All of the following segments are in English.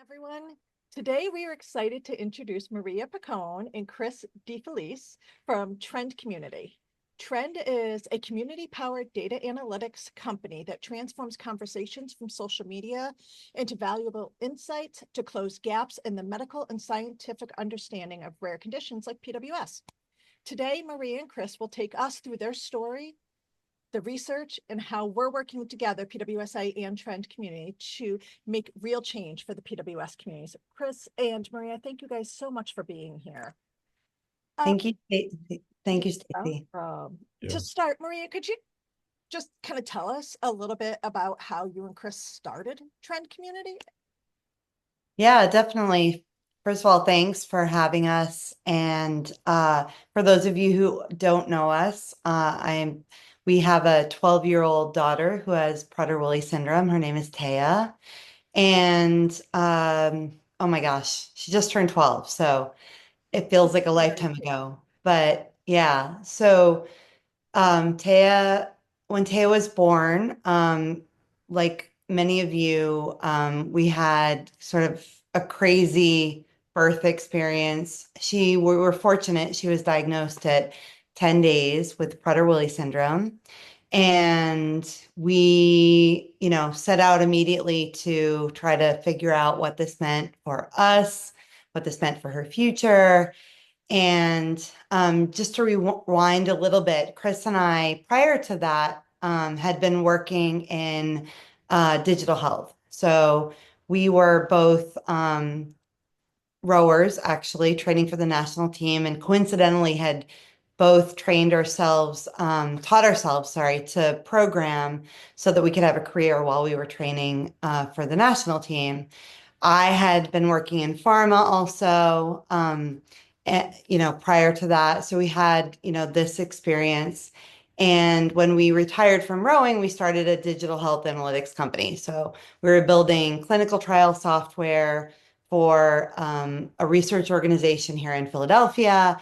Everyone. Today we are excited to introduce Maria Picone and Chris DeFelice from Trend Community. Trend is a community-powered data analytics company that transforms conversations from social media into valuable insights to close gaps in the medical and scientific understanding of rare conditions like PWS. Today, Maria and Chris will take us through their story, the research, and how we're working together, PWSA and Trend Community, to make real change for the PWS communities. Chris and Maria, thank you guys so much for being here. Thank you. Thank you, Stacy. To start, Maria, could you just kind of tell us a little bit about how you and Chris started Trend Community? Yeah, definitely. First of all, thanks for having us. And for those of you who don't know us, we have a 12-year-old daughter who has Prader-Willi syndrome. Her name is Taya. And oh my gosh, she just turned 12. So it feels like a lifetime ago. But yeah, so Taya, when Taya was born, like many of you, we had sort of a crazy birth experience. We were fortunate. She was diagnosed at 10 days with Prader-Willi syndrome. And we, set out immediately to try to figure out what this meant for us, what this meant for her future. And just to rewind a little bit, Chris and I, prior to that, had been working in digital health. So we were both rowers, actually, training for the national team, and coincidentally had both taught ourselves, sorry, to program so that we could have a career while we were training for the national team. I had been working in pharma also, prior to that. So we had, this experience. And when we retired from rowing, we started a digital health analytics company. So we were building clinical trial software for a research organization here in Philadelphia.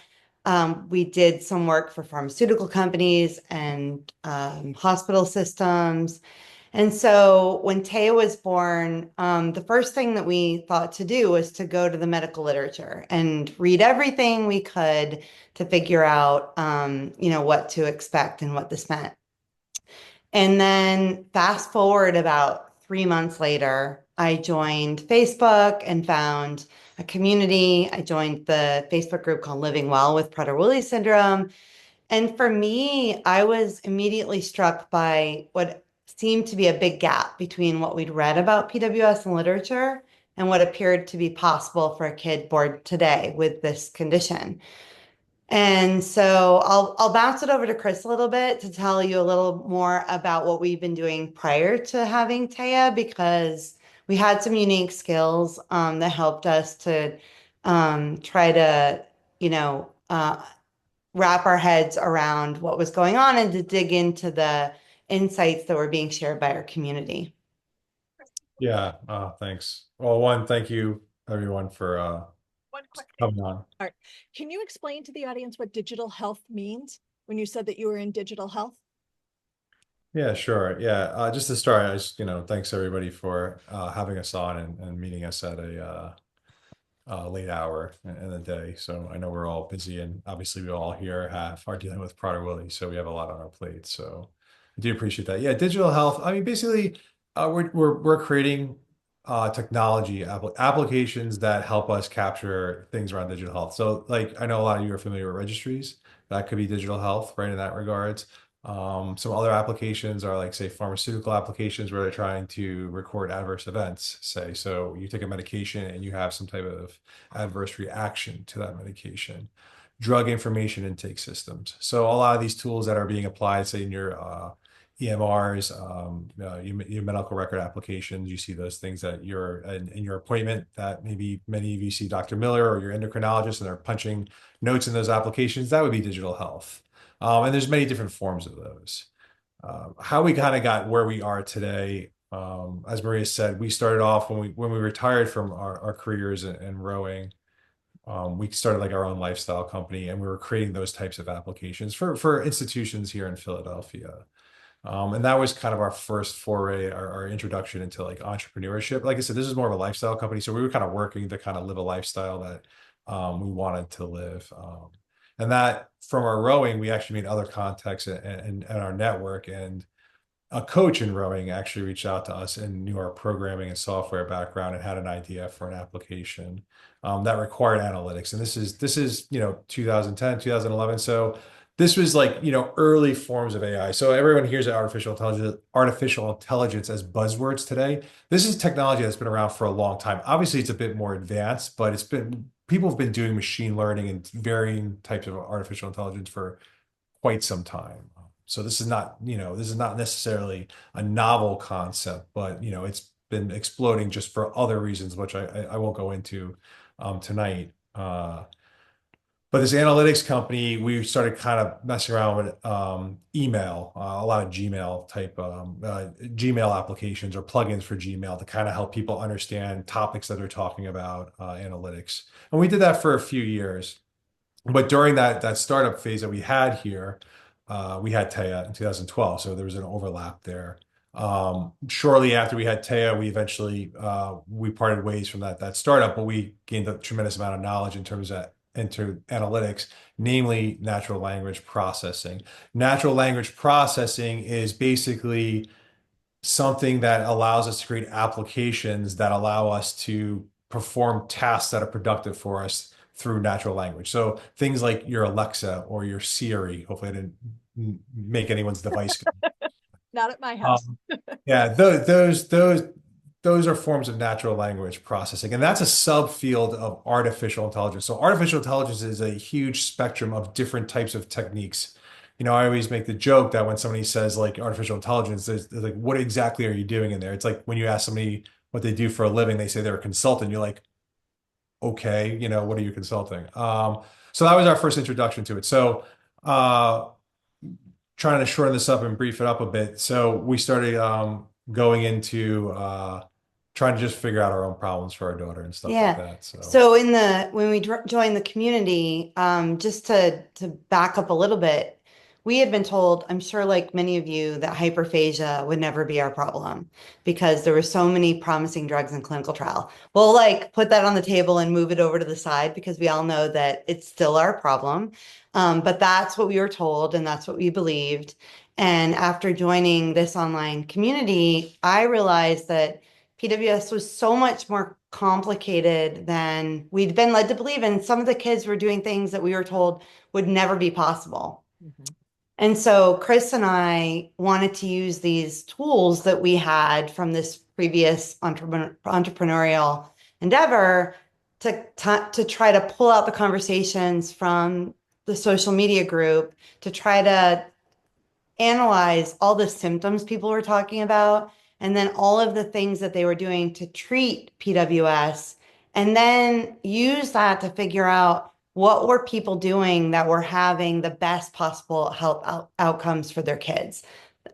We did some work for pharmaceutical companies and hospital systems. And so when Taya was born, the first thing that we thought to do was to go to the medical literature and read everything we could to figure out, what to expect and what this meant. And then fast forward about 3 months later, I joined Facebook and found a community. I joined the Facebook group called Living Well with Prader-Willi syndrome. And for me, I was immediately struck by what seemed to be a big gap between what we'd read about PWS in literature and what appeared to be possible for a kid born today with this condition. And so I'll bounce it over to Chris a little bit to tell you a little more about what we've been doing prior to having Taya, because we had some unique skills that helped us to try to, wrap our heads around what was going on and to dig into the insights that were being shared by our community. Yeah, thanks. Well, one, thank you everyone for One quick coming on. All right. Can you explain to the audience what digital health means when you said that you were in digital health? Yeah, sure. Yeah, just to start, thanks everybody for having us on and meeting us at a late hour in the day. So I know we're all busy, and obviously we all here are dealing with Prader-Willi, so we have a lot on our plate. So I do appreciate that. Yeah, digital health. I mean, basically, we're creating technology applications that help us capture things around digital health. So, like, I know a lot of you are familiar with registries. That could be digital health, right? In that regards. Some other applications are like, say, pharmaceutical applications where they're trying to record adverse events, say. So you take a medication and you have some type of adverse reaction to that medication. Drug information intake systems. So a lot of these tools that are being applied, say, in your EMRs, your medical record applications, you see those things that you're in your appointment that maybe many of you see Dr. Miller or your endocrinologist and they're punching notes in those applications. That would be digital health. And there's many different forms of those. How we kind of got where we are today, as Maria said, we started off when we retired from our careers in rowing. We started like our own lifestyle company, and we were creating those types of applications for institutions here in Philadelphia. And that was kind of our first foray, our introduction into like entrepreneurship. Like I said, this is more of a lifestyle company. So we were kind of working to kind of live a lifestyle that we wanted to live. And that from our rowing, we actually made other contacts in our network. And a coach in rowing actually reached out to us and knew our programming and software background and had an idea for an application that required analytics. And this is 2010, 2011. So this was like early forms of AI. So everyone hears artificial intelligence as buzzwords today. This is technology that's been around for a long time. Obviously, it's a bit more advanced, but people have been doing machine learning and varying types of artificial intelligence for quite some time. So this is not necessarily a novel concept, but it's been exploding just for other reasons, which I won't go into tonight. But this analytics company, we started kind of messing around with email, a lot of Gmail type Gmail applications or plugins for Gmail to kind of help people understand topics that they're talking about analytics. And we did that for a few years. But during that startup phase that we had here, we had Taya in 2012, so there was an overlap there. Shortly after we had Taya, we eventually we parted ways from that startup, but we gained a tremendous amount of knowledge in terms of into analytics, namely natural language processing. Natural language processing is basically something that allows us to create applications that allow us to perform tasks that are productive for us through natural language. So things like your Alexa or your Siri. Hopefully, I didn't make anyone's device. Not at my house. Yeah, those are forms of natural language processing, and that's a subfield of artificial intelligence. So artificial intelligence is a huge spectrum of different types of techniques. I always make the joke that when somebody says like artificial intelligence, they're like, what exactly are you doing in there? It's like when you ask somebody what they do for a living, they say they're a consultant. You're like, okay, what are you consulting? So that was our first introduction to it. So trying to shorten this up and brief it up a bit. So we started going into trying to just figure out our own problems for our daughter and stuff like that. So when we joined the community, just to back up a little bit, we had been told, I'm sure like many of you, that hyperphagia would never be our problem because there were so many promising drugs in clinical trial. We'll like put that on the table and move it over to the side because we all know that it's still our problem. But that's what we were told and that's what we believed. And after joining this online community, I realized that PWS was so much more complicated than we'd been led to believe. And some of the kids were doing things that we were told would never be possible. Mhm. And so Chris and I wanted to use these tools that we had from this previous entrepreneurial endeavor to try to pull out the conversations from the social media group to try to analyze all the symptoms people were talking about and then all of the things that they were doing to treat PWS, and then use that to figure out what were people doing that were having the best possible health outcomes for their kids.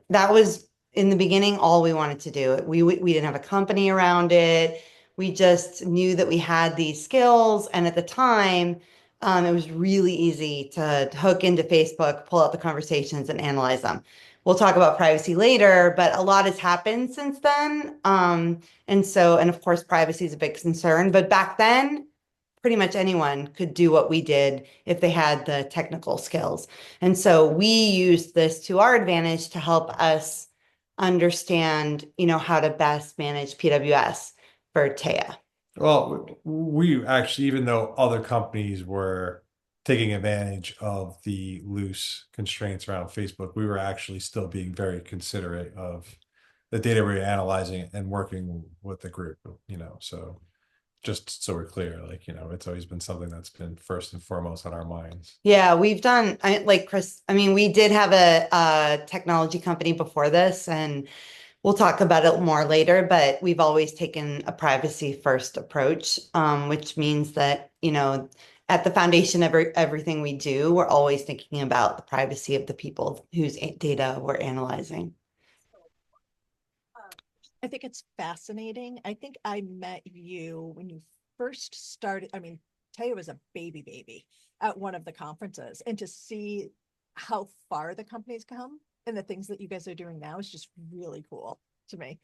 That was in the beginning all we wanted to do. We didn't have a company around it. We just knew that we had these skills, and at the time, it was really easy to hook into Facebook, pull out the conversations, and analyze them. We'll talk about privacy later, but a lot has happened since then. And of course, privacy is a big concern. But back then, pretty much anyone could do what we did if they had the technical skills. And so we used this to our advantage to help us understand, how to best manage PWS for Taya. Well, we actually, even though other companies were taking advantage of the loose constraints around Facebook, we were actually still being very considerate of the data we were analyzing and working with the group, so just so we're clear, it's always been something that's been first and foremost on our minds. Yeah, we've done, like Chris, we did have a technology company before this, and we'll talk about it more later, but we've always taken a privacy first approach, which means that, at the foundation of everything we do, we're always thinking about the privacy of the people whose data we're analyzing. I think it's fascinating. I think I met you when you first started. Taya was a baby at one of the conferences, and to see how far the company's come and the things that you guys are doing now is just really cool to me.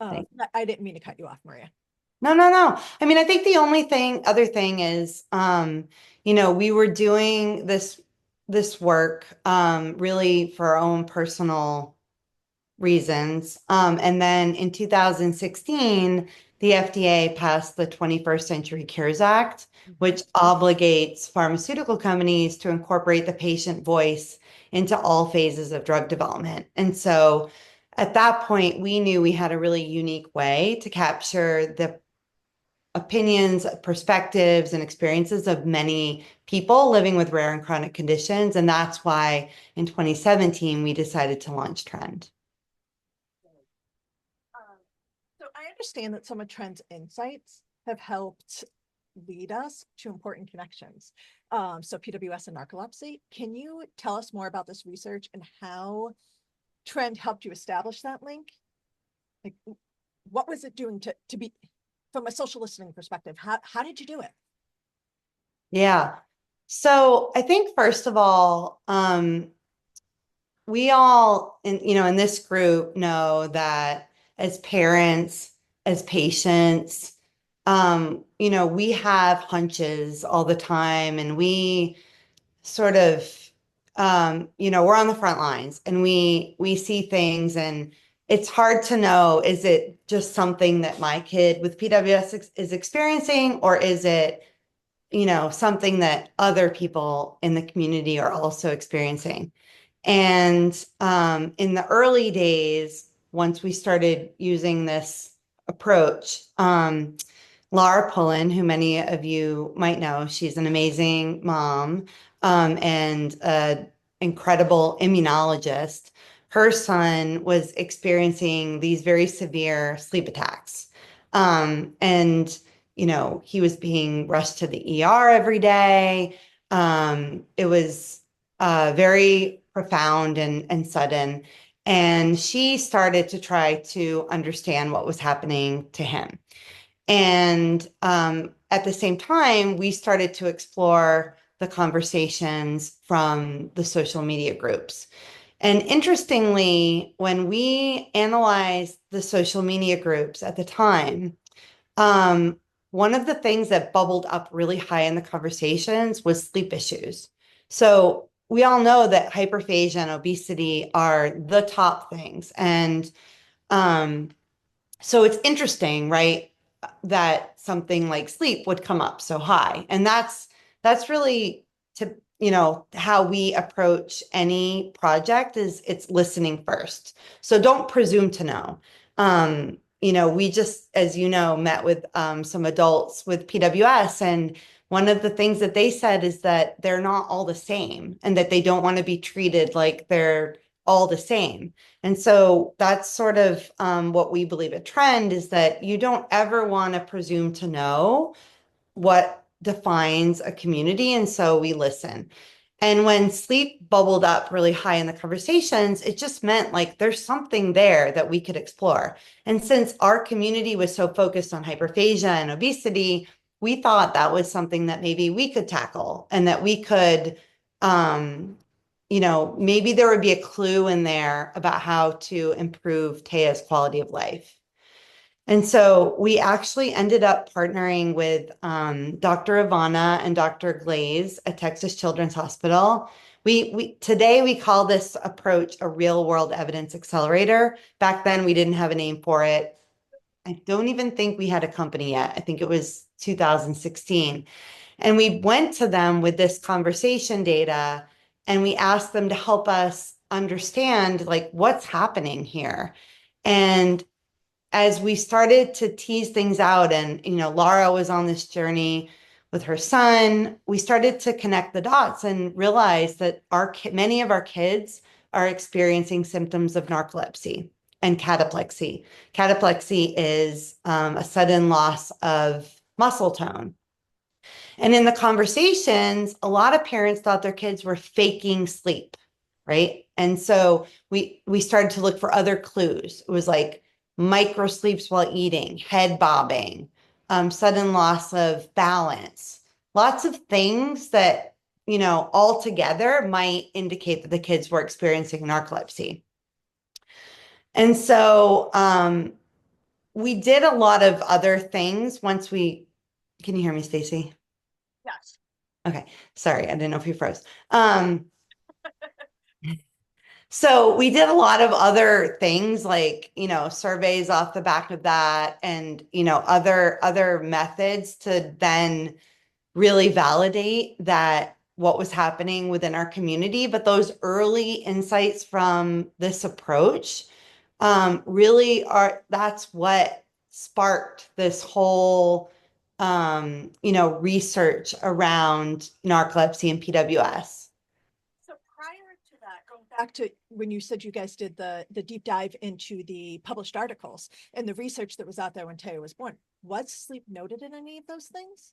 Thank I didn't mean to cut you off, Maria. No. I mean, I think the only other thing is, we were doing this work, really for our own personal reasons. And then in 2016, the FDA passed the 21st Century Cures Act, which obligates pharmaceutical companies to incorporate the patient voice into all phases of drug development. And so at that point, we knew we had a really unique way to capture the opinions, perspectives, and experiences of many people living with rare and chronic conditions. And that's why in 2017, we decided to launch Trend. So I understand that some of Trend's insights have helped lead us to important connections. So PWS and narcolepsy. Can you tell us more about this research and how Trend helped you establish that link? Like, what was it doing to be, from a social listening perspective? How did you do it? Yeah. So I think first of all, we all in this group know that as parents, as patients, we have hunches all the time, and we sort of, we're on the front lines, and we see things, and it's hard to know, is it just something that my kid with PWS is experiencing, or is it, something that other people in the community are also experiencing? And in the early days, once we started using this approach, Laura Pullen, who many of you might know, she's an amazing mom, and an incredible immunologist. Her son was experiencing these very severe sleep attacks. And, he was being rushed to the ER every day. It was very profound and sudden. And she started to try to understand what was happening to him. And at the same time, we started to explore the conversations from the social media groups. And interestingly, when we analyzed the social media groups at the time, one of the things that bubbled up really high in the conversations was sleep issues. So we all know that hyperphagia and obesity are the top things. And so it's interesting, right, that something like sleep would come up so high. And that's really to, how we approach any project is it's listening first. So don't presume to know. We just, as met with some adults with PWS, and one of the things that they said is that they're not all the same, and that they don't want to be treated like they're all the same. And so that's sort of what we believe at Trend, is that you don't ever want to presume to know what defines a community. And so we listen. And when sleep bubbled up really high in the conversations, it just meant like there's something there that we could explore. And since our community was so focused on hyperphagia and obesity, we thought that was something that maybe we could tackle, and that we could, maybe there would be a clue in there about how to improve Taya's quality of life. And so we actually ended up partnering with Dr. Ivana and Dr. Glaze at Texas Children's Hospital. Today we call this approach a real world evidence accelerator. Back then we didn't have a name for it. I don't even think we had a company yet. I think it was 2016. And we went to them with this conversation data, and we asked them to help us understand like what's happening here. And as we started to tease things out, and Laura was on this journey with her son, we started to connect the dots and realize that many of our kids are experiencing symptoms of narcolepsy and cataplexy. Cataplexy is a sudden loss of muscle tone. And in the conversations, a lot of parents thought their kids were faking sleep, right? And so we started to look for other clues. It was like micro sleeps while eating, head bobbing, sudden loss of balance, lots of things that, all together might indicate that the kids were experiencing narcolepsy. And so we did a lot of other things once can you hear me, Stacy? Yes. Okay, sorry, I didn't know if you froze. So we did a lot of other things like, surveys off the back of that and, other methods to then really validate that what was happening within our community. But those early insights from this approach really that's what sparked this whole, research around narcolepsy and PWS. So prior to that, going back to when you said you guys did the deep dive into the published articles and the research that was out there when Taya was born, was sleep noted in any of those things?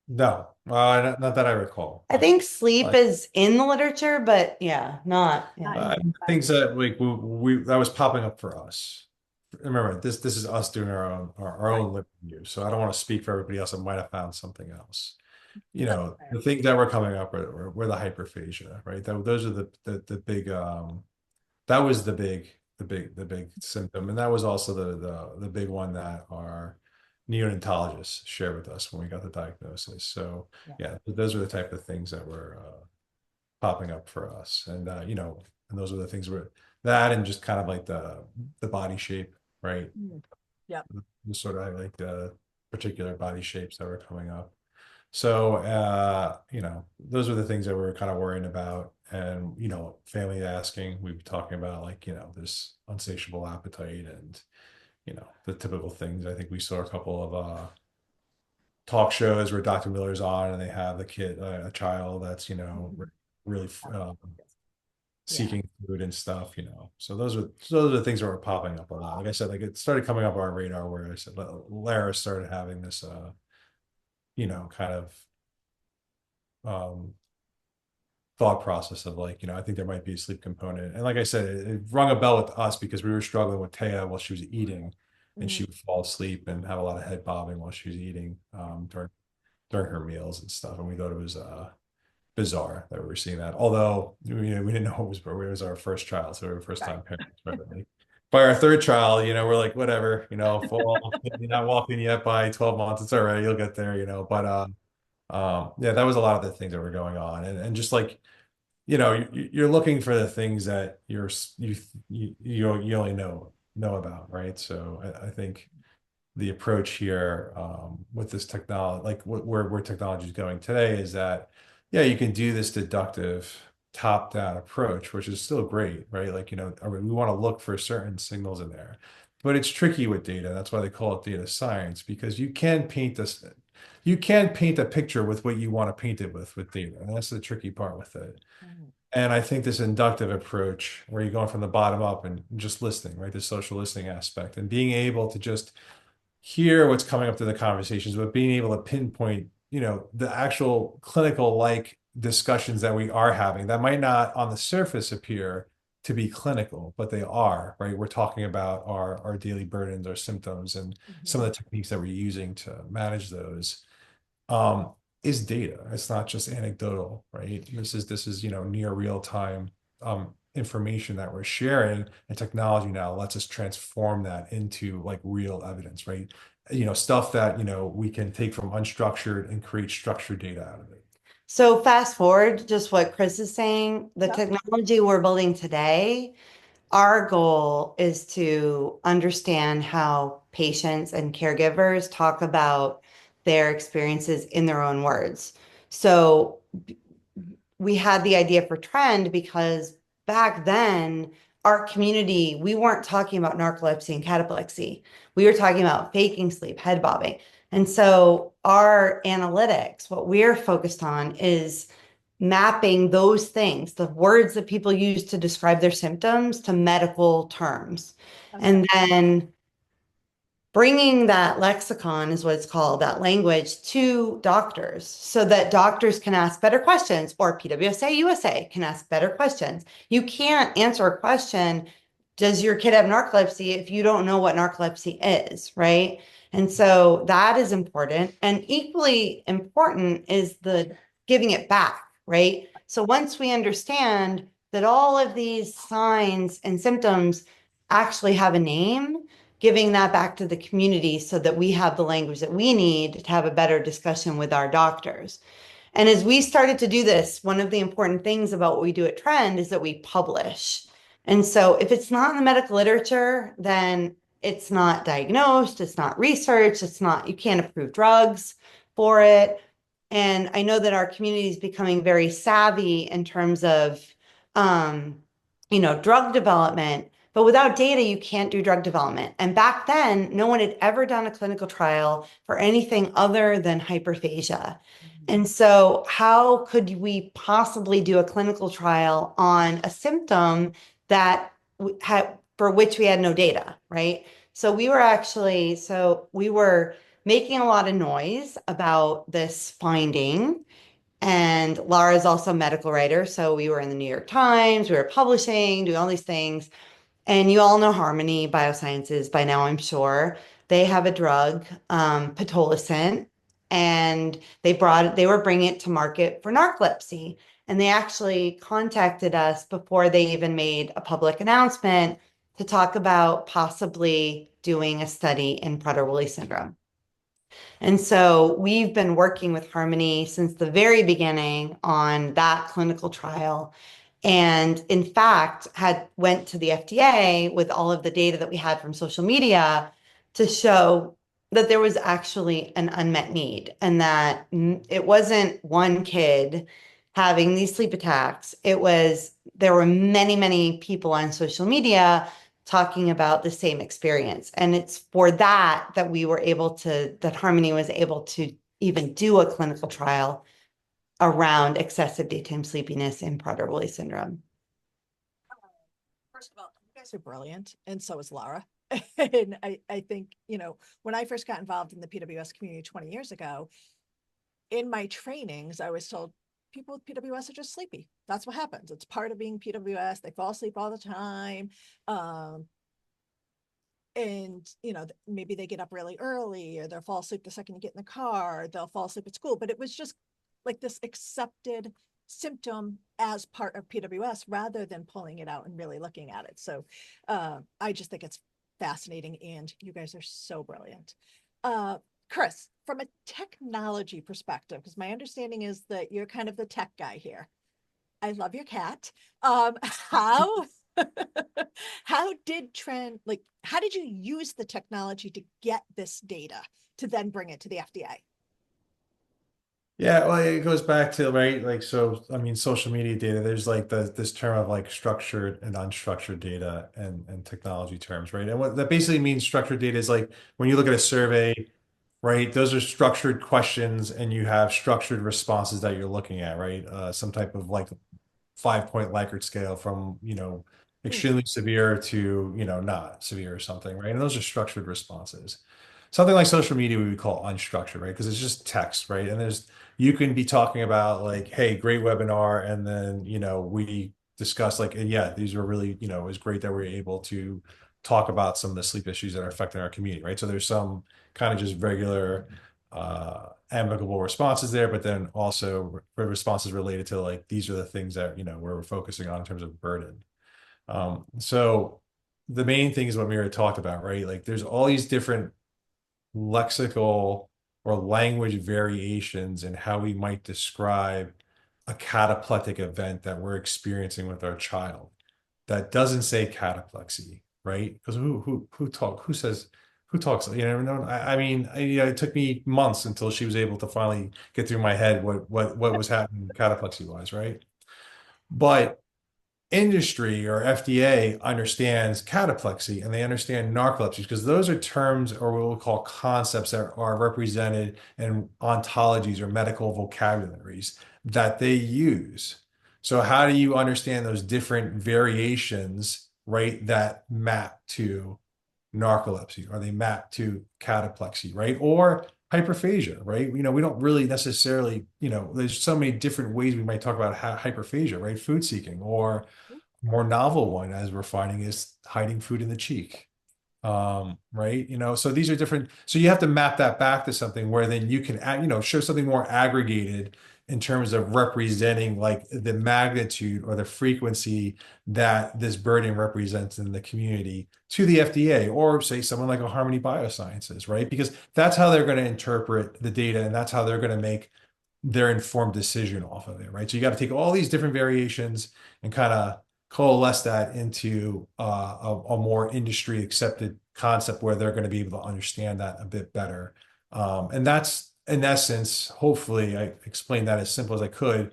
No, not that I recall. I think sleep Like, is in the literature, but yeah, not. Not Yeah. things that like we that was popping up for us. Remember, this is us doing our own lip review, so I don't want to speak for everybody else that might have found something else. That's The fair. things that were coming up were the hyperphagia, right? Those are the big that was the big symptom, and that was also the big one that our neonatologists shared with us when we got the diagnosis. So yeah, those are the type of things that were popping up for us, and and those are the things where that and just kind of like the body shape, right? Yeah. Just sort of like the particular body shapes that were coming up. So, those are the things that we were kind of worrying about. And, family asking, we'd be talking about like, this insatiable appetite and, the typical things. I think we saw a couple of talk shows where Dr. Miller's on and they have the kid, a child that's, really seeking food and stuff. So those are the things that were popping up a lot. Like I said, like it started coming up on our radar where I said Lara started having this kind of thought process of like, I think there might be a sleep component. And like I said, it rung a bell with us because we were struggling with Taya while she was eating and she would fall asleep and have a lot of head bobbing while she was eating during her meals and stuff. And we thought it was bizarre that we were seeing that. Although we didn't know it was our first child, so we were first time parents. Right? Like, by our third child, we're like, whatever, fall, you're not walking yet by 12 months. It's all right, you'll get there. But yeah, that was a lot of the things that were going on, and just like you're looking for the things that you only know about, right? So I think the approach here with this technology, like where technology is going today, is that yeah, you can do this deductive top-down approach, which is still great, right? Like we want to look for certain signals in there, but it's tricky with data. That's why they call it data science, because you can paint a picture with what you want to paint it with data, and that's the tricky part with it. And I think this inductive approach, where you're going from the bottom up and just listening, right? The social listening aspect and being able to just hear what's coming up to the conversations, but being able to pinpoint, the actual clinical like discussions that we are having that might not on the surface appear to be clinical, but they are, right? We're talking about our daily burdens, our symptoms, and some of the techniques that we're using to manage those. Is data. It's not just anecdotal, right? This is near real time information that we're sharing, and technology now lets us transform that into like real evidence, right? Stuff that we can take from unstructured and create structured data out of it. So fast forward, just what Chris is saying, the technology we're building today, our goal is to understand how patients and caregivers talk about their experiences in their own words. So we had the idea for Trend because back then, our community, we weren't talking about narcolepsy and cataplexy. We were talking about faking sleep, head bobbing. And so our analytics, what we're focused on is mapping those things, the words that people use to describe their symptoms, to medical terms. And then bringing that lexicon is what it's called, that language, to doctors so that doctors can ask better questions, or PWSA USA can ask better questions. You can't answer a question, does your kid have narcolepsy, if you don't know what narcolepsy is, right? And so that is important. And equally important is the giving it back, right? So once we understand that all of these signs and symptoms actually have a name, giving that back to the community so that we have the language that we need to have a better discussion with our doctors. And as we started to do this, one of the important things about what we do at Trend is that we publish. And so if it's not in the medical literature, then it's not diagnosed, it's not researched, you can't approve drugs for it. And I know that our community is becoming very savvy in terms of, drug development, but without data, you can't do drug development. And back then, no one had ever done a clinical trial for anything other than hyperphagia. And so how could we possibly do a clinical trial on a symptom that for which we had no data, right? So we were making a lot of noise about this finding. And Laura's also a medical writer. So we were in the New York Times, we were publishing, doing all these things. And you all know Harmony Biosciences by now, I'm sure. They have a drug, pitolisant, and they were bringing it to market for narcolepsy. And they actually contacted us before they even made a public announcement to talk about possibly doing a study in Prader-Willi syndrome. And so we've been working with Harmony since the very beginning on that clinical trial. And in fact, went to the FDA with all of the data that we had from social media to show that there was actually an unmet need and that it wasn't one kid having these sleep attacks. There were many, many people on social media talking about the same experience. And it's for that that Harmony was able to even do a clinical trial around excessive daytime sleepiness in Prader-Willi syndrome. First of all, you guys are brilliant, and so is Laura. And I think, when I first got involved in the PWS community 20 years ago, in my trainings, I was told people with PWS are just sleepy. That's what happens. It's part of being PWS. They fall asleep all the time. And, maybe they get up really early, or they'll fall asleep the second you get in the car, they'll fall asleep at school. But it was just like this accepted symptom as part of PWS rather than pulling it out and really looking at it. So I just think it's fascinating, and you guys are so brilliant. Chris, from a technology perspective, because my understanding is that you're kind of the tech guy here. I love your cat. How did how did you use the technology to get this data to then bring it to the FDA? Yeah, well, it goes back to, right, like, so, I mean, social media data, there's like this term of like structured and unstructured data and technology terms, right? And what that basically means, structured data is like when you look at a survey, right? Those are structured questions and you have structured responses that you're looking at, right? Some type of like 5-point Likert scale from, extremely severe to, not severe or something, right? And those are structured responses. Something like social media we would call unstructured, right? Because it's just text, right? And you can be talking about like, hey, great webinar. And then, we discuss like, and yeah, these were really, it was great that we were able to talk about some of the sleep issues that are affecting our community, right? So there's some kind of just regular amicable responses there, but then also responses related to like, these are the things that, we're focusing on in terms of burden. So the main thing is what Mira talked about, right? Like there's all these different lexical or language variations in how we might describe a cataplectic event that we're experiencing with our child that doesn't say cataplexy, right? Because who talks? You never know. I mean, it took me months until she was able to finally get through my head what was happening cataplexy wise, right? But industry or FDA understands cataplexy and they understand narcolepsy because those are terms or what we'll call concepts that are represented in ontologies or medical vocabularies that they use. So how do you understand those different variations, right, that map to narcolepsy or they map to cataplexy, right? Or hyperphagia, right? We don't really necessarily, there's so many different ways we might talk about hyperphagia, right? Food seeking, or more novel one, as we're finding, is hiding food in the cheek. Right? So these are different. So you have to map that back to something where then you can, show something more aggregated in terms of representing like the magnitude or the frequency that this burden represents in the community to the FDA, or say someone like a Harmony Biosciences, right? Because that's how they're going to interpret the data, and that's how they're going to make their informed decision off of it, right? So you got to take all these different variations and kind of coalesce that into a more industry accepted concept where they're going to be able to understand that a bit better. And that's, in essence, hopefully I explained that as simple as I could,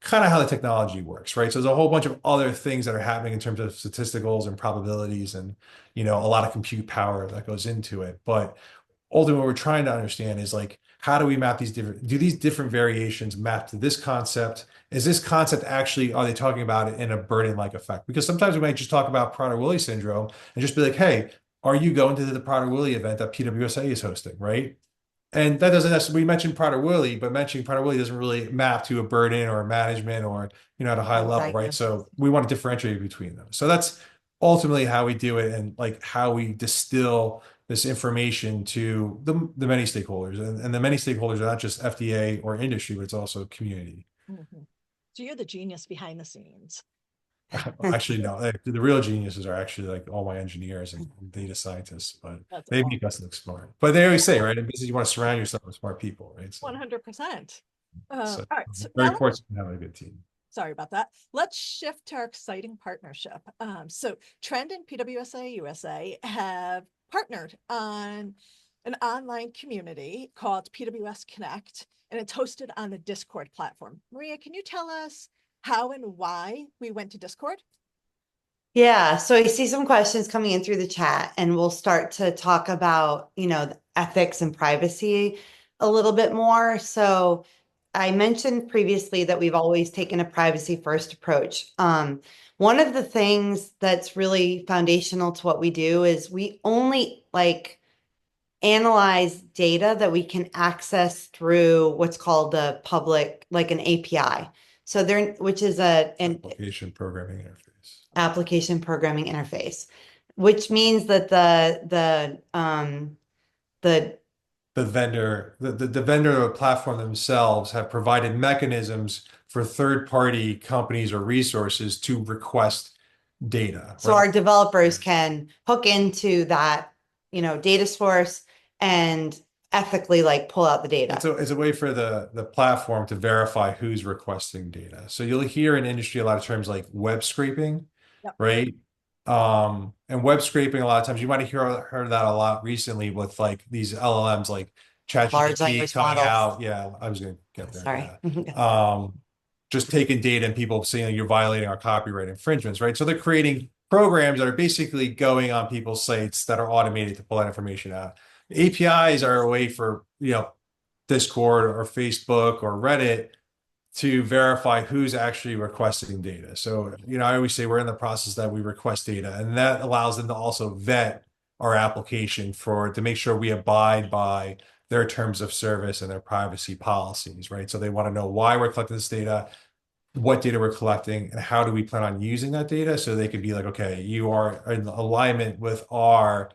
kind of how the technology works, right? So there's a whole bunch of other things that are happening in terms of statisticals and probabilities and, you know, a lot of compute power that goes into it. But ultimately what we're trying to understand is like, how do we map these different, do these different variations map to this concept? Is this concept actually, are they talking about it in a burden-like effect? Because sometimes we might just talk about Prader-Willi syndrome and just be like, hey, are you going to the Prader-Willi event that PWSA is hosting, right? And that doesn't necessarily, we mentioned Prader-Willi, but mentioning Prader-Willi doesn't really map to a burden or a management or, you know, at a high level, right? So we want to differentiate between them. So that's ultimately how we do it, and like how we distill this information to the many stakeholders. And the many stakeholders are not just FDA or industry, but it's also community. Mhm. So you're the genius behind the scenes. Actually, no, the real geniuses are actually like all my engineers and data scientists, but That's they make us look smart. But they always say, right, in business, you want to surround yourself with smart people, right? So, 100%. so All right. So very now, fortunate to have a good team. sorry about that. Let's shift to our exciting partnership. So Trend and PWSA USA have partnered on an online community called PWS Connect, and it's hosted on the Discord platform. Maria, can you tell us how and why we went to Discord? Yeah, so I see some questions coming in through the chat, and we'll start to talk about, you know, the ethics and privacy a little bit more. So I mentioned previously that we've always taken a privacy first approach. One of the things that's really foundational to what we do is we only like analyze data that we can access through what's called the public, like an API. So there, which is an Application programming interface. application programming interface, which means that The vendor, the vendor or platform themselves have provided mechanisms for third-party companies or resources to request data. so right? our developers can hook into that, you know, data source and ethically like pull out the data. It's a way for the platform to verify who's requesting data. So you'll hear in industry a lot of terms like web scraping, Yep. right? And web scraping, a lot of times you might have heard that a lot recently with like these LLMs like Large ChatGPT language coming models. out. Yeah, I was gonna get there. Sorry. Yeah. Just taking data and people saying you're violating our copyright infringements, right? So they're creating programs that are basically going on people's sites that are automated to pull that information out. APIs are a way for, you know, Discord or Facebook or Reddit to verify who's actually requesting data. So, you know, I always say we're in the process that we request data, and that allows them to also vet our application to make sure we abide by their terms of service and their privacy policies, right? So they want to know why we're collecting this data, what data we're collecting, and how do we plan on using that data, so they can be like, okay, you are in alignment with our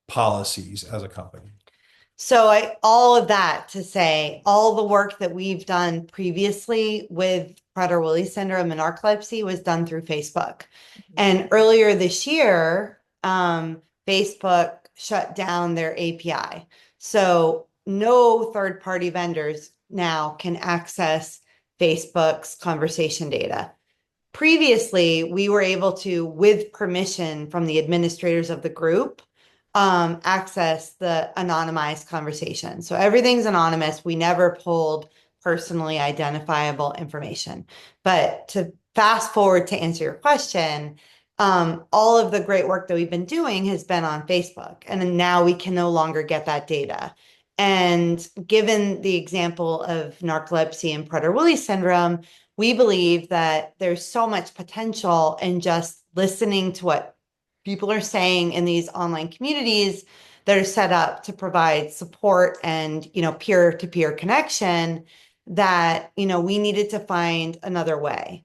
policies as a company. So all of that to say, all the work that we've done previously with Prader-Willi syndrome and narcolepsy was done through Facebook. And earlier this year, Facebook shut down their API. So no third-party vendors now can access Facebook's conversation data. Previously, we were able to, with permission from the administrators of the group, access the anonymized conversation. So everything's anonymous. We never pulled personally identifiable information. But to fast forward to answer your question, all of the great work that we've been doing has been on Facebook, and now we can no longer get that data. And given the example of narcolepsy and Prader-Willi syndrome, we believe that there's so much potential in just listening to what people are saying in these online communities that are set up to provide support and, you know, peer-to-peer connection, that, you know, we needed to find another way.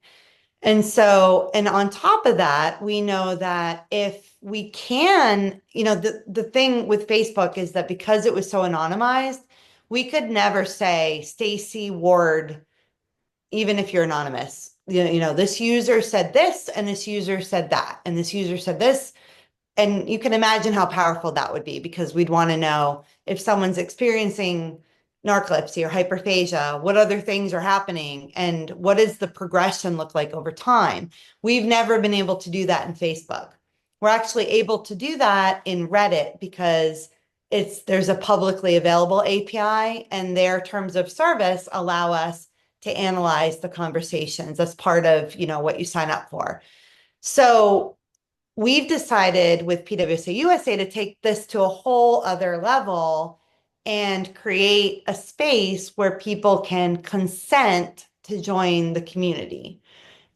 And so, and on top of that, we know that if we can, you know, the thing with Facebook is that because it was so anonymized, we could never say Stacey Ward even if you're anonymous, this user said this, and this user said that, and this user said this. And you can imagine how powerful that would be, because we'd want to know if someone's experiencing narcolepsy or hyperphagia, what other things are happening, and what does the progression look like over time. We've never been able to do that in Facebook. We're actually able to do that in Reddit because there's a publicly available API, and their terms of service allow us to analyze the conversations as part of, what you sign up for. So we've decided with PWSA USA to take this to a whole other level and create a space where people can consent to join the community.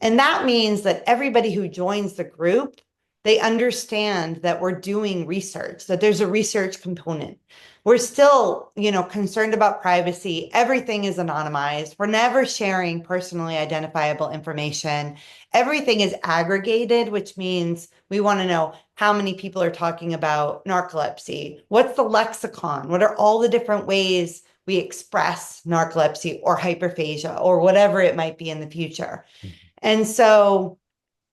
And that means that everybody who joins the group, they understand that we're doing research, that there's a research component. We're still, concerned about privacy. Everything is anonymized. We're never sharing personally identifiable information. Everything is aggregated, which means we want to know how many people are talking about narcolepsy. What's the lexicon? What are all the different ways we express narcolepsy or hyperphagia or whatever it might be in the future? And so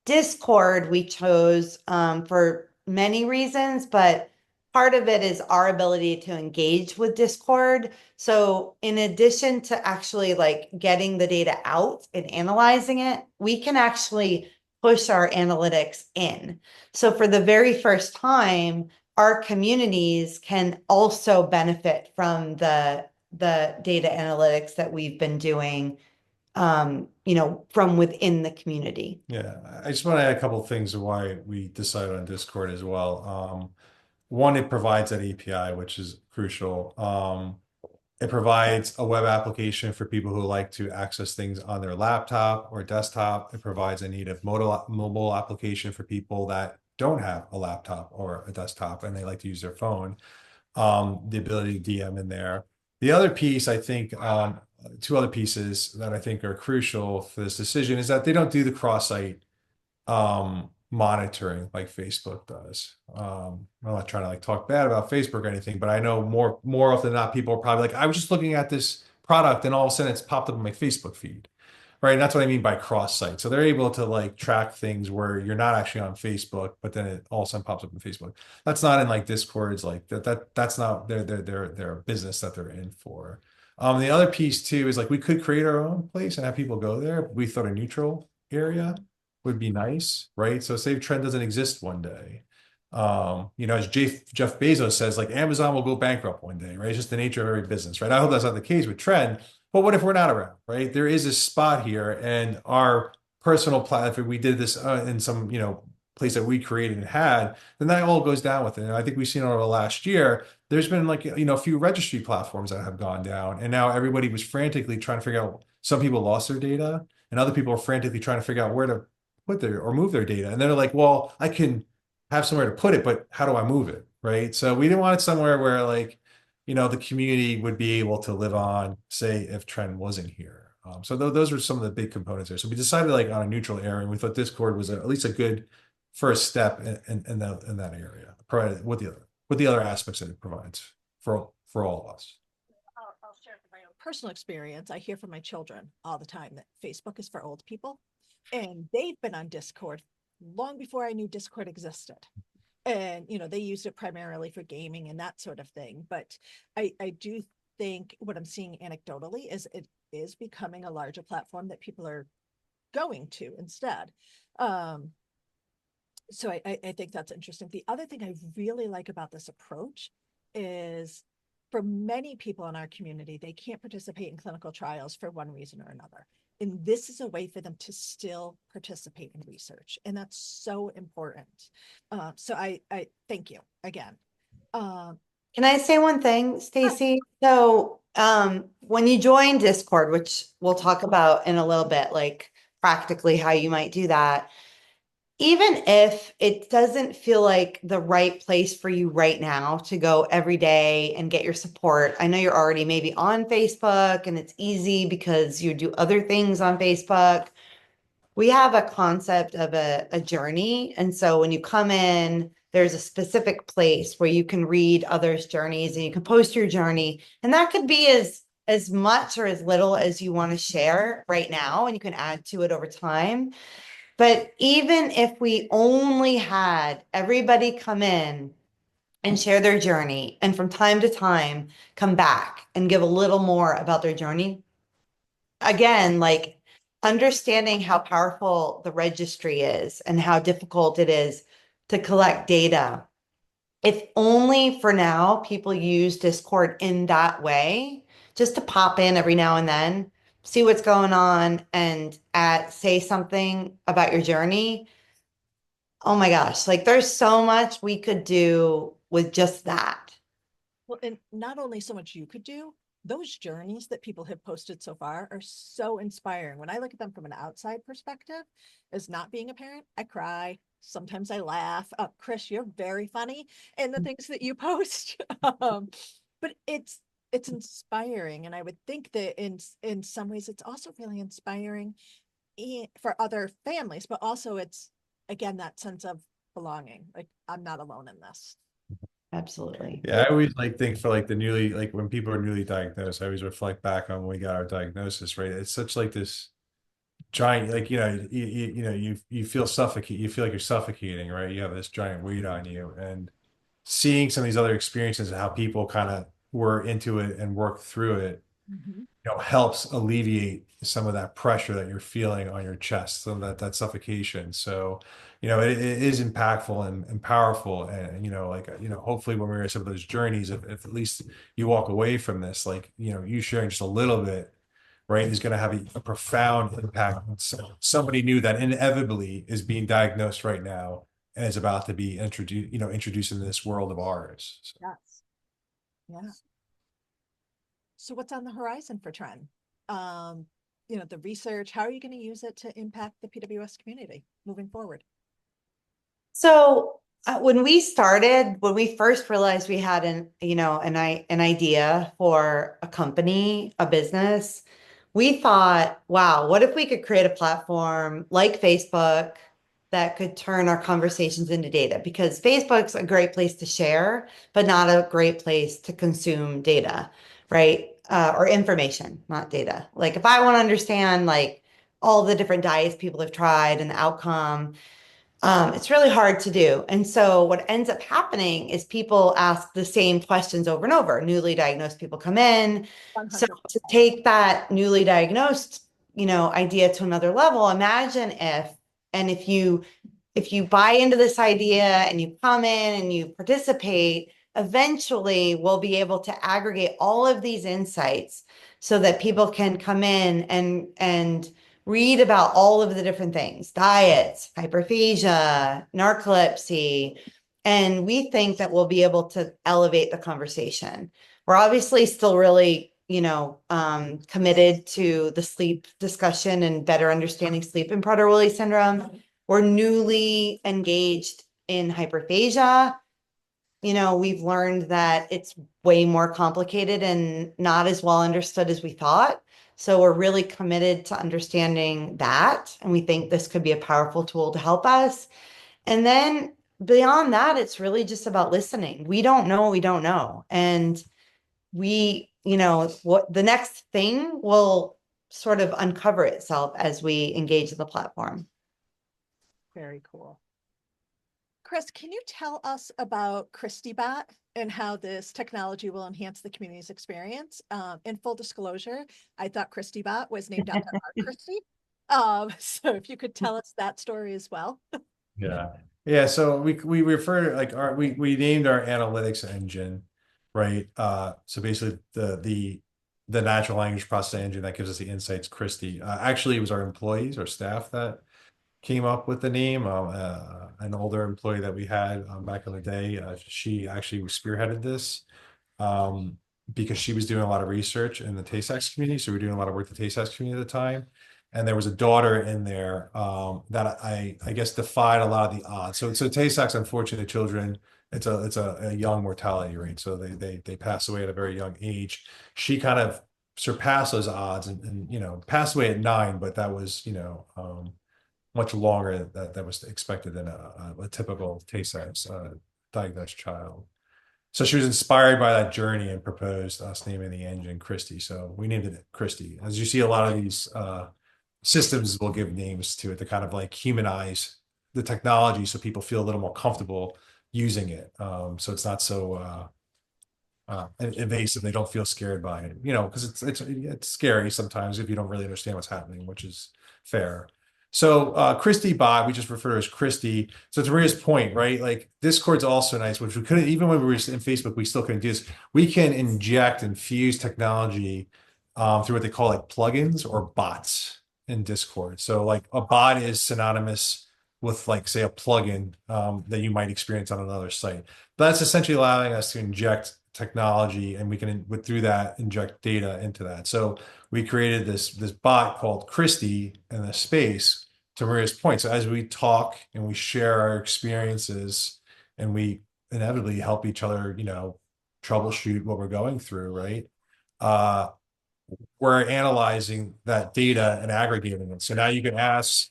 Discord we chose for many reasons, but part of it is our ability to engage with Discord. So in addition to actually getting the data out and analyzing it, we can actually push our analytics in. So for the very first time, our communities can also benefit from the data analytics that we've been doing from within the community. Yeah, I just want to add a couple of things of why we decided on Discord as well. One, it provides that API, which is crucial. It provides a web application for people who like to access things on their laptop or desktop. It provides a native mobile application for people that don't have a laptop or a desktop and they like to use their phone. The ability to DM in there. The other piece, I think, two other pieces that I think are crucial for this decision is that they don't do the cross-site monitoring like Facebook does. I'm not trying to talk bad about Facebook or anything, but I know more often than not, people are probably like, I was just looking at this product and all of a sudden it's popped up on my Facebook feed. Right. And that's what I mean by cross-site. So they're able to track things where you're not actually on Facebook, but then it all of a sudden pops up on Facebook. That's not in Discord's that's not their business that they're in for. The other piece too is we could create our own place and have people go there. We thought a neutral area would be nice, right? So say Trend doesn't exist one day. As Jeff Bezos says, Amazon will go bankrupt one day, right? It's just the nature of every business, right? I hope that's not the case with Trend. But what if we're not around, right? There is a spot here, and our personal platform, if we did this in some, place that we created and had, then that all goes down with it. And I think we've seen over the last year, there's been a few registry platforms that have gone down, and now everybody was frantically trying to figure out, some people lost their data, and other people are frantically trying to figure out where to put their or move their data. And they're like, well, I can have somewhere to put it, but how do I move it, right? So we didn't want it somewhere where the community would be able to live on, say, if Trend wasn't here. So those are some of the big components there. So we decided on a neutral area, and we thought Discord was at least a good first step in that area, with the other aspects that it provides for all of us. I'll share from my own personal experience. I hear from my children all the time that Facebook is for old people, and they've been on Discord long before I knew Discord existed. And, they used it primarily for gaming and that sort of thing. But I do think what I'm seeing anecdotally is it is becoming a larger platform that people are going to instead. So I think that's interesting. The other thing I really like about this approach is, for many people in our community, they can't participate in clinical trials for one reason or another. And this is a way for them to still participate in research. And that's so important. So I thank you again. Can I say one thing, Stacy? So when you join Discord, which we'll talk about in a little bit, practically how you might do that, even if it doesn't feel like the right place for you right now to go every day and get your support, I know you're already maybe on Facebook and it's easy because you do other things on Facebook. We have a concept of a journey. And so when you come in, there's a specific place where you can read others' journeys and you can post your journey. And that could be as as much or as little as you want to share right now, and you can add to it over time. But even if we only had everybody come in and share their journey, and from time to time come back and give a little more about their journey, again, like understanding how powerful the registry is and how difficult it is to collect data. If only for now people use Discord in that way, just to pop in every now and then, see what's going on, and say something about your journey. Oh my gosh, like there's so much we could do with just that. Well, and not only so much you could do, those journeys that people have posted so far are so inspiring. When I look at them from an outside perspective, as not being a parent, I cry. Sometimes I laugh. Chris, you're very funny in the things that you post. But it's inspiring, and I would think that in some ways it's also really inspiring for other families, but also it's again that sense of belonging. Like I'm not alone in this. Absolutely. Yeah, I always like think for like the newly, like when people are newly diagnosed, I always reflect back on when we got our diagnosis, right? It's such like this giant, like, you feel suffocate, you feel like you're suffocating, right? You have this giant weight on you, and seeing some of these other experiences and how people kind of were into it and worked through it, Mhm. helps alleviate some of that pressure that you're feeling on your chest, so that suffocation. So, it is impactful and powerful. And, hopefully when we're in some of those journeys, if at least you walk away from this, like, you sharing just a little bit, right, is going to have a profound impact on somebody new that inevitably is being diagnosed right now and is about to be introduced into this world of ours. So. Yes. Yeah. So what's on the horizon for Trend? The research, how are you going to use it to impact the PWS community moving forward? So when we first realized we had an idea for a company, a business, we thought, wow, what if we could create a platform like Facebook that could turn our conversations into data? Because Facebook's a great place to share, but not a great place to consume data, right? Or information, not data. Like if I want to understand like all the different diets people have tried and the outcome, it's really hard to do. And so what ends up happening is people ask the same questions over and over. Newly diagnosed people come in. So 100%. to take that newly diagnosed, idea to another level, imagine if you buy into this idea and you come in and you participate, eventually we'll be able to aggregate all of these insights so that people can come in and read about all of the different things, diets, hyperphagia, narcolepsy. And we think that we'll be able to elevate the conversation. We're obviously still really, committed to the sleep discussion and better understanding sleep in Prader-Willi syndrome. We're newly engaged in hyperphagia. We've learned that it's way more complicated and not as well understood as we thought. So we're really committed to understanding that. And we think this could be a powerful tool to help us. And then beyond that, it's really just about listening. We don't know what we don't know. And what the next thing will sort of uncover itself as we engage in the platform. Very cool. Chris, can you tell us about Christy Bot and how this technology will enhance the community's experience? In full disclosure, I thought Christy Bot was named after our Christy. So if you could tell us that story as well. Yeah. Yeah. So we refer to like we named our analytics engine, right? So basically the natural language processing engine that gives us the insights, Christy. Actually, it was our employees, our staff that came up with the name. An older employee that we had back in the day, she actually spearheaded this because she was doing a lot of research in the Tay-Sachs community. So we were doing a lot of work in the Tay-Sachs community at the time. And there was a daughter in there that I guess defied a lot of the odds. So Tay-Sachs, unfortunately, children, it's a young mortality rate. So they pass away at a very young age. She kind of surpassed those odds and passed away at 9, but that was much longer that was expected than a typical Tay-Sachs diagnosed child. So she was inspired by that journey and proposed us naming the engine Christy. So we named it Christy. As you see, a lot of these systems will give names to it to kind of like humanize the technology so people feel a little more comfortable using it. So it's not so invasive. They don't feel scared by it, because it's scary sometimes if you don't really understand what's happening, which is fair. So Christy Bot, we just refer to as Christy. So to Maria's point, right? Like Discord's also nice, which we couldn't, even when we were in Facebook, we still couldn't do this. We can inject and fuse technology through what they call like plugins or bots in Discord. So like a bot is synonymous with like say a plugin that you might experience on another site. But that's essentially allowing us to inject technology, and we can through that inject data into that. So we created this bot called Christy in the space, to Maria's point. So as we talk and we share our experiences, and we inevitably help each other, troubleshoot what we're going through, right? We're analyzing that data and aggregating it. So now you can ask.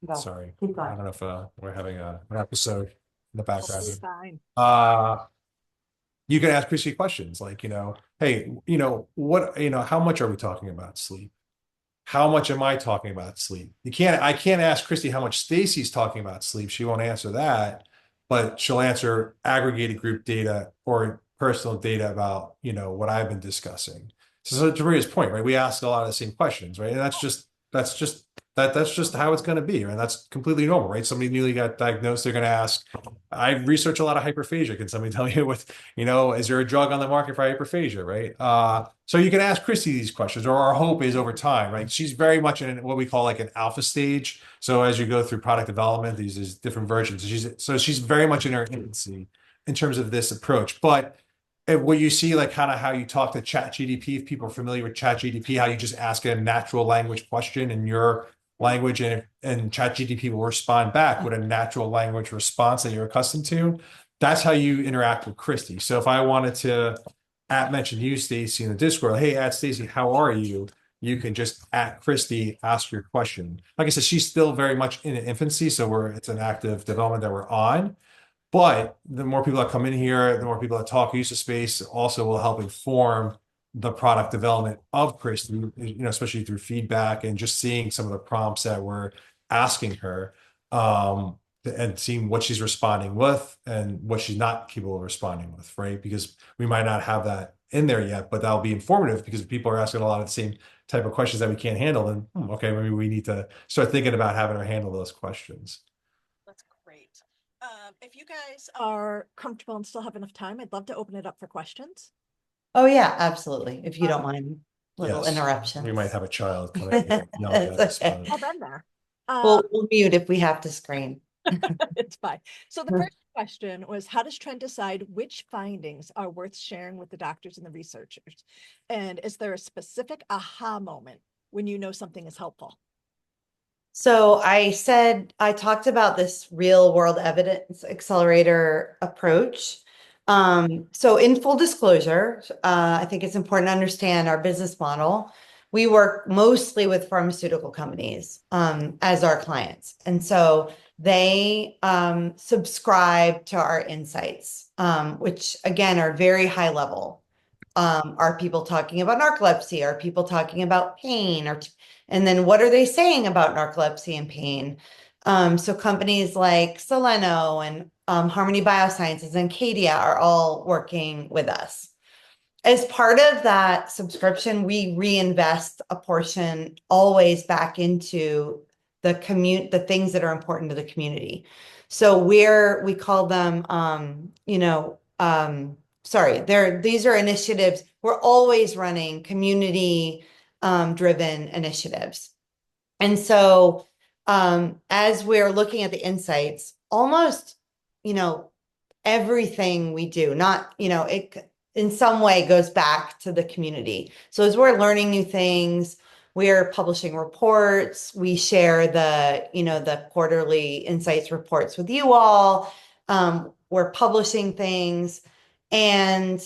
Go. Sorry, Keep I going. don't know if we're having an episode in the background. Totally fine. You can ask Chrissy questions like, hey, how much are we talking about sleep? How much am I talking about sleep? I can't ask Christy how much Stacy's talking about sleep. She won't answer that, but she'll answer aggregated group data or personal data about, what I've been discussing. So to Maria's point, right? We ask a lot of the same questions, right? And that's just how it's going to be, right? That's completely normal, right? Somebody newly got diagnosed, they're going to ask. I research a lot of hyperphagia. Can somebody tell me is there a drug on the market for hyperphagia, right? So you can ask Christy these questions, or our hope is over time, right? She's very much in what we call like an alpha stage. So as you go through product development, these different versions. She's very much in her infancy in terms of this approach, but. And what you see, like kind of how you talk to ChatGPT, if people are familiar with ChatGPT, how you just ask a natural language question in your language, and ChatGPT will respond back with a natural language response that you're accustomed to. That's how you interact with Christy. So if I wanted to mention you, Stacy, in the Discord, hey, Stacy, how are you? You can just Christy, ask your question. Like I said, she's still very much in infancy, so it's an active development that we're on. But the more people that come in here, the more people that talk use of space also will help inform the product development of Christy, especially through feedback and just seeing some of the prompts that we're asking her, and seeing what she's responding with and what she's not capable of responding with, right? Because we might not have that in there yet, but that'll be informative, because if people are asking a lot of the same type of questions that we can't handle, then okay, maybe we need to start thinking about having her handle those questions. That's great. If you guys are comfortable and still have enough time, I'd love to open it up for questions. Oh yeah, absolutely. If you don't mind little Yes. interruptions. We might have a child come in and yell at us, Okay. but- I've been there. We'll mute if we have to scream. It's fine. So the first question was, how does Trend decide which findings are worth sharing with the doctors and the researchers? And is there a specific aha moment when you know something is helpful? So I talked about this real world evidence accelerator approach. So in full disclosure, I think it's important to understand our business model. We work mostly with pharmaceutical companies as our clients. And so they subscribe to our insights, which again are very high level. Are people talking about narcolepsy? Are people talking about pain? And then what are they saying about narcolepsy and pain? So companies like Soleno and Harmony Biosciences and Cadia are all working with us. As part of that subscription, we reinvest a portion always back into the things that are important to the community. So we call them, these are initiatives. We're always running community driven initiatives. And so as we're looking at the insights, almost, everything we do, it in some way goes back to the community. So as we're learning new things, we're publishing reports, we share the quarterly insights reports with you all. We're publishing things, and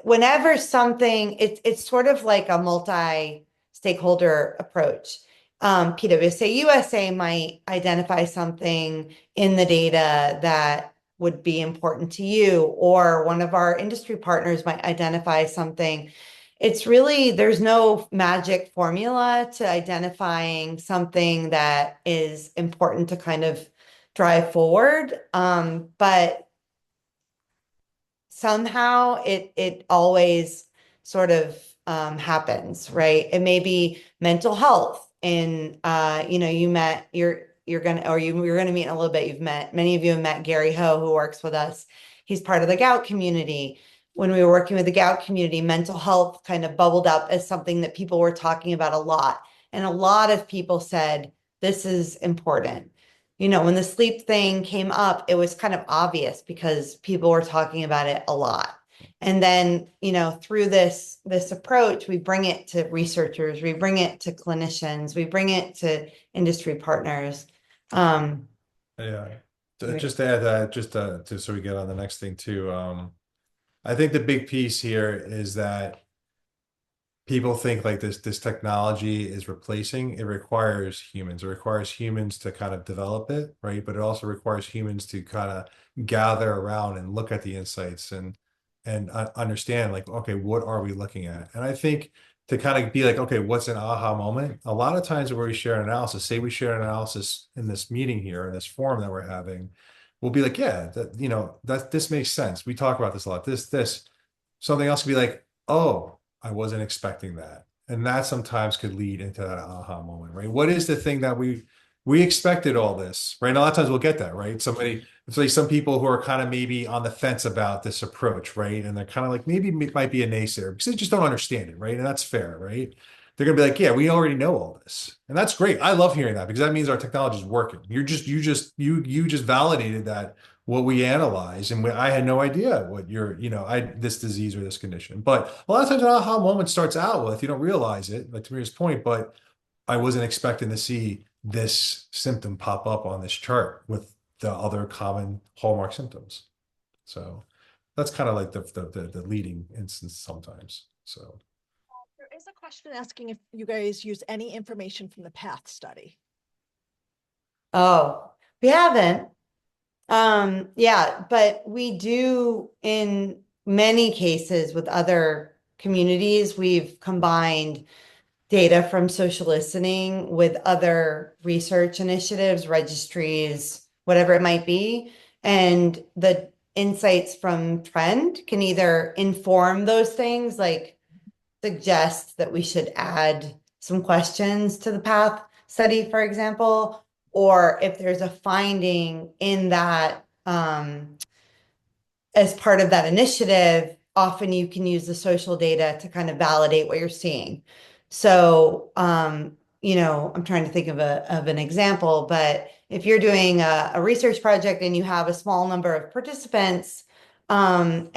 whenever something, it's sort of like a multi-stakeholder approach. PWSA USA might identify something in the data that would be important to you, or one of our industry partners might identify something. It's really, there's no magic formula to identifying something that is important to kind of drive forward. But somehow it always sort of happens, right? It may be mental health, and you met you're gonna meet in a little bit. Many of you have met Gary Ho, who works with us. He's part of the gout community. When we were working with the gout community, mental health kind of bubbled up as something that people were talking about a lot, and a lot of people said this is important. When the sleep thing came up, it was kind of obvious because people were talking about it a lot. And then, through this approach, we bring it to researchers, we bring it to clinicians, we bring it to industry partners. Yeah. Just to add that, so we get on the next thing too. I think the big piece here is that people think like this technology is replacing. It requires humans. It requires humans to kind of develop it, right? But it also requires humans to kind of gather around and look at the insights and understand, like, okay, what are we looking at? And I think to kind of be like, okay, what's an aha moment? A lot of times where we share an analysis, say we share an analysis in this meeting here, in this forum that we're having, we'll be like, yeah, that this makes sense. We talk about this a lot. This, something else could be like, oh, I wasn't expecting that. And that sometimes could lead into that aha moment, right? What is the thing that we expected all this, right? And a lot of times we'll get that, right? It's like some people who are kind of maybe on the fence about this approach, right? And they're kind of like, maybe it might be a naysayer because they just don't understand it, right? And that's fair, right? They're gonna be like, yeah, we already know all this. And that's great. I love hearing that because that means our technology is working. You just validated that what we analyze, and I had no idea what this disease or this condition. But a lot of times an aha moment starts out with, you don't realize it, like Tamira's point, but I wasn't expecting to see this symptom pop up on this chart with the other common hallmark symptoms. So that's kind of like the leading instance sometimes. So there is a question asking if you guys use any information from the PATH study. Oh, we haven't. Yeah, but we do in many cases with other communities. We've combined data from social listening with other research initiatives, registries, whatever it might be. And the insights from Trend can either inform those things, like suggest that we should add some questions to the PATH study, for example, or if there's a finding in that as part of that initiative, often you can use the social data to kind of validate what you're seeing. So, I'm trying to think of an example, but if you're doing a research project and you have a small number of participants, and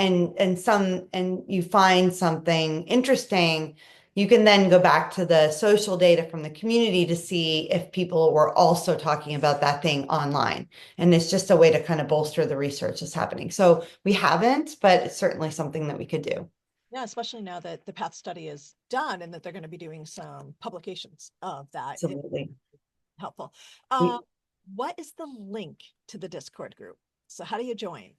you find something interesting, you can then go back to the social data from the community to see if people were also talking about that thing online. And it's just a way to kind of bolster the research that's happening. So we haven't, but it's certainly something that we could do. Yeah, especially now that the PATH study is done and that they're going to be doing some publications of that. Absolutely. Helpful. What is the link to the Discord group? So how do you join?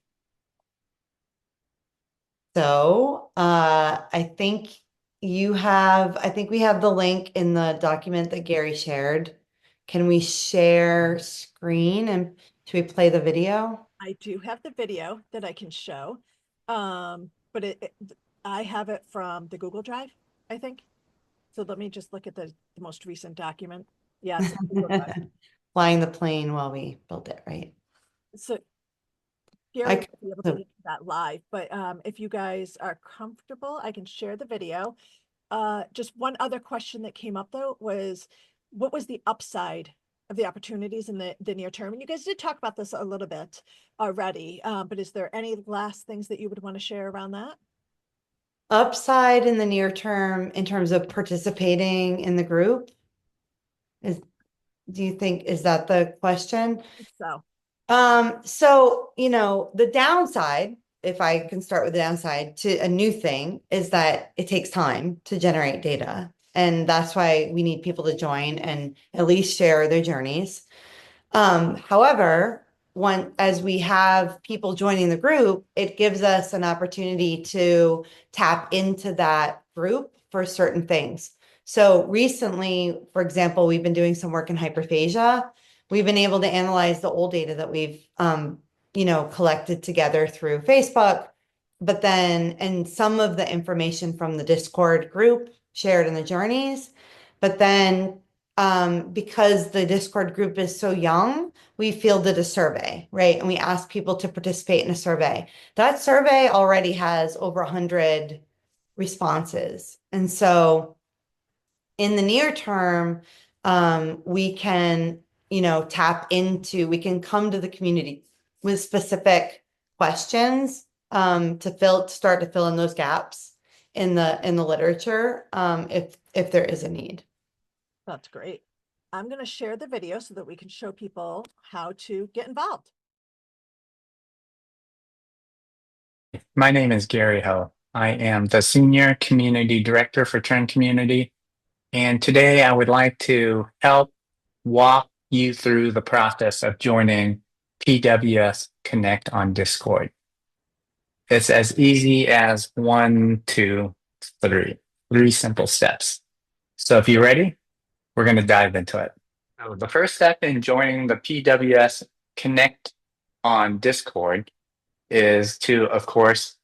So I think we have the link in the document that Gary shared. Can we share screen, and should we play the video? I do have the video that I can show, but I have it from the Google Drive, I think. So let me just look at the most recent document. Yeah, it's Google Drive. Flying the plane while we built it, right? So Gary will be able to do that live, but if you guys are comfortable, I can share the video. Just one other question that came up though was, what was the upside of the opportunities in the near term? And you guys did talk about this a little bit already, but is there any last things that you would want to share around that? Upside in the near term in terms of participating in the group? Do you think, is that the question? So the downside, if I can start with the downside to a new thing, is that it takes time to generate data. And that's why we need people to join and at least share their journeys. However, as we have people joining the group, it gives us an opportunity to tap into that group for certain things. So recently, for example, we've been doing some work in hyperphagia. We've been able to analyze the old data that we've, collected together through Facebook, but then, and some of the information from the Discord group shared in the journeys. But then, because the Discord group is so young, we fielded a survey, right? And we asked people to participate in a survey. That survey already has over 100 responses. And so in the near term, we can, we can come to the community with specific questions to start to fill in those gaps in the literature, if there is a need. That's great. I'm going to share the video so that we can show people how to get involved. My name is Gary Ho. I am the Senior Community Director for Trend Community. And today I would like to help walk you through the process of joining PWS Connect on Discord. It's as easy as 1, 2, 3. 3 simple steps. So if you're ready, we're going to dive into it. So the first step in joining the PWS Connect on Discord is to, of course,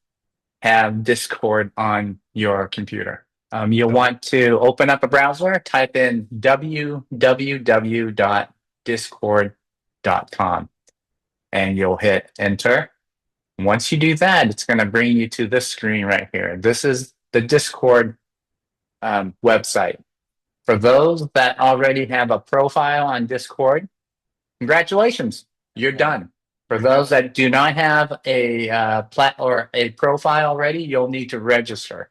have Discord on your computer. You'll want to open up a browser, type in www.discord.com, and you'll hit enter. Once you do that, it's going to bring you to this screen right here. This is the Discord website. For those that already have a profile on Discord, congratulations, you're done. For those that do not have a profile already, you'll need to register.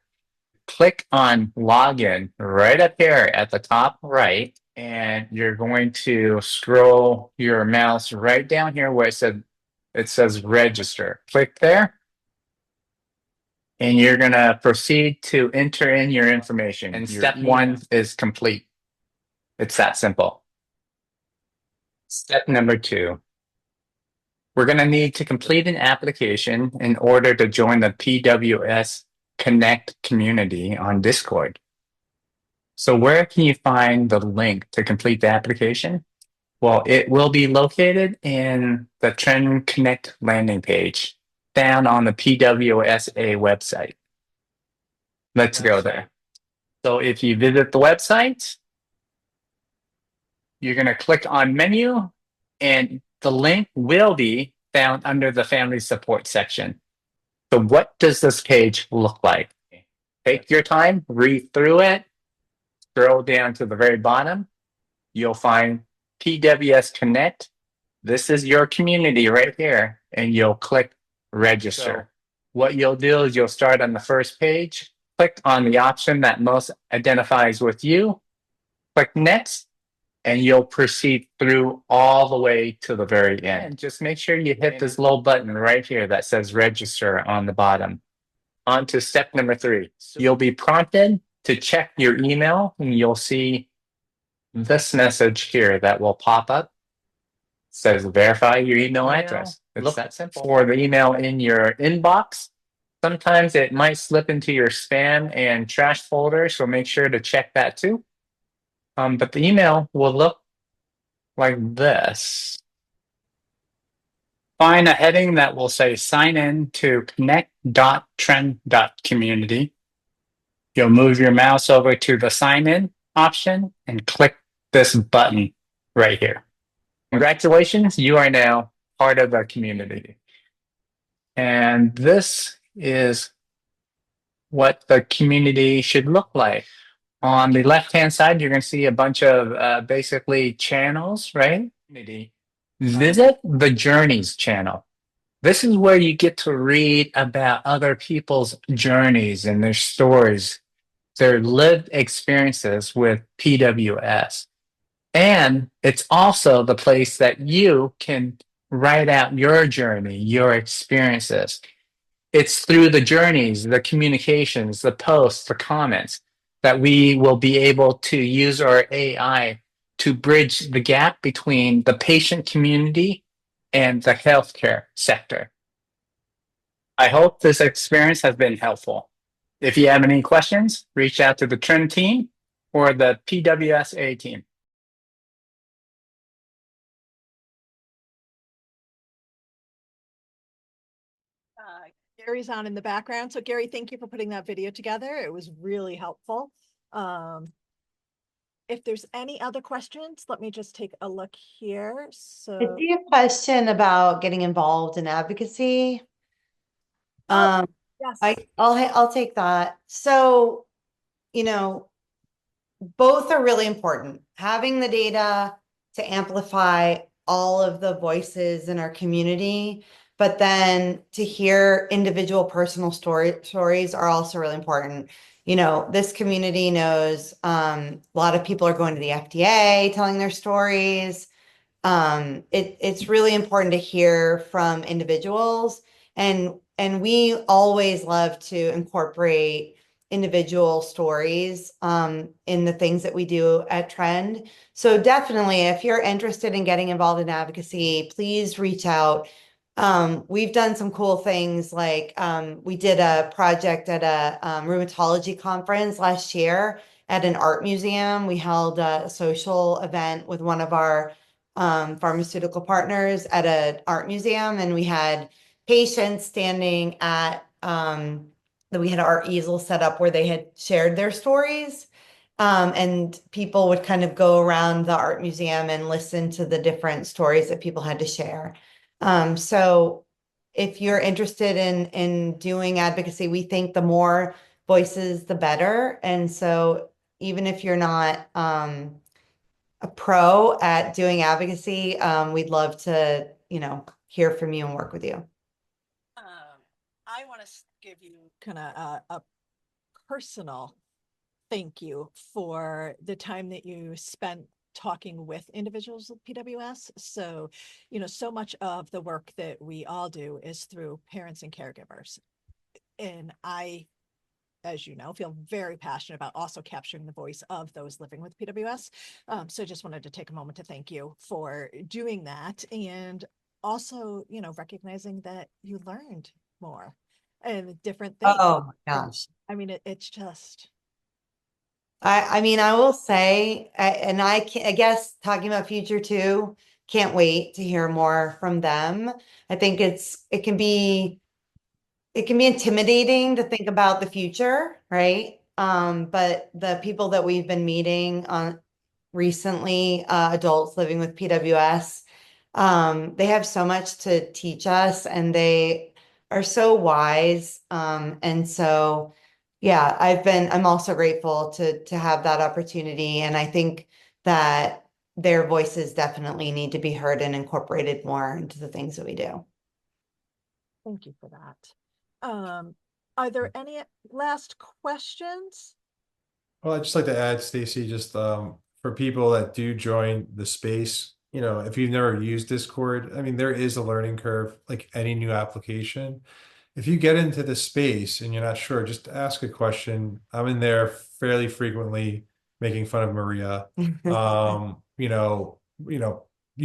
Click on login right up here at the top right, and you're going to scroll your mouse right down here where it says register. Click there, and you're going to proceed to enter in your information. And step 1 is complete. It's that simple. Step number 2. We're going to need to complete an application in order to join the PWS Connect community on Discord. So where can you find the link to complete the application? Well, it will be located in the Trend Connect landing page found on the PWSA website. Let's go there. So if you visit the website, you're going to click on menu, and the link will be found under the family support section. So what does this page look like? Take your time, read through it, scroll down to the very bottom. You'll find PWS Connect. This is your community right here, and you'll click register. So what you'll do is you'll start on the first page, click on the option that most identifies with you, click next, and you'll proceed through all the way to the very end. And just make sure you hit this little button right here that says register on the bottom. On to step number 3. You'll be prompted to check your email, and you'll see this message here that will pop up. It says verify your email address. It's that simple. For the email in your inbox, sometimes it might slip into your spam and trash folder, so make sure to check that too. But the email will look like this. Find a heading that will say sign in to connect.trend.community. You'll move your mouse over to the sign in option and click this button right here. Congratulations, you are now part of the community. And this is what the community should look like. On the left-hand side, you're going to see a bunch of basically channels, right? Visit the Journeys channel. This is where you get to read about other people's journeys and their stories, their lived experiences with PWS. And it's also the place that you can write out your journey, your experiences. It's through the journeys, the communications, the posts, the comments, that we will be able to use our AI to bridge the gap between the patient community and the healthcare sector. I hope this experience has been helpful. If you have any questions, reach out to the Trend team or the PWSA team. Gary's on in the background. So Gary, thank you for putting that video together. It was really helpful. If there's any other questions, let me just take a look here. I So see a question about getting involved in advocacy. yes, I'll take that. So, you know, both are really important. Having the data to amplify all of the voices in our community, but then to hear individual personal stories are also really important. You know, this community knows a lot of people are going to the FDA telling their stories. It's really important to hear from individuals, and we always love to incorporate individual stories in the things that we do at Trend. So definitely, if you're interested in getting involved in advocacy, please reach out. We've done some cool things, like we did a project at a rheumatology conference last year at an art museum. We held a social event with one of our pharmaceutical partners at an art museum, and we had patients standing at we had our easel set up where they had shared their stories, and people would kind of go around the art museum and listen to the different stories that people had to share. So if you're interested in doing advocacy, we think the more voices, the better. And so even if you're not a pro at doing advocacy, we'd love to, hear from you and work with you. I want to give you kind of a personal thank you for the time that you spent talking with individuals with PWS. So, so much of the work that we all do is through parents and caregivers. And I, as you know, feel very passionate about also capturing the voice of those living with PWS. So I just wanted to take a moment to thank you for doing that. And also, recognizing that you learned more and different things. Oh my gosh. I mean, it's just. I mean, I will say, I guess talking about future too, can't wait to hear more from them. I think it can be intimidating to think about the future, right? But the people that we've been meeting on recently, adults living with PWS, they have so much to teach us, and they are so wise. And so, yeah, I'm also grateful to have that opportunity. And I think that their voices definitely need to be heard and incorporated more into the things that we do. Thank you for that. Are there any last questions? Well, I'd just like to add, Stacy, just for people that do join the space, if you've never used Discord, I mean, there is a learning curve, like any new application. If you get into the space and you're not sure, just ask a question. I'm in there fairly frequently making fun of Maria. You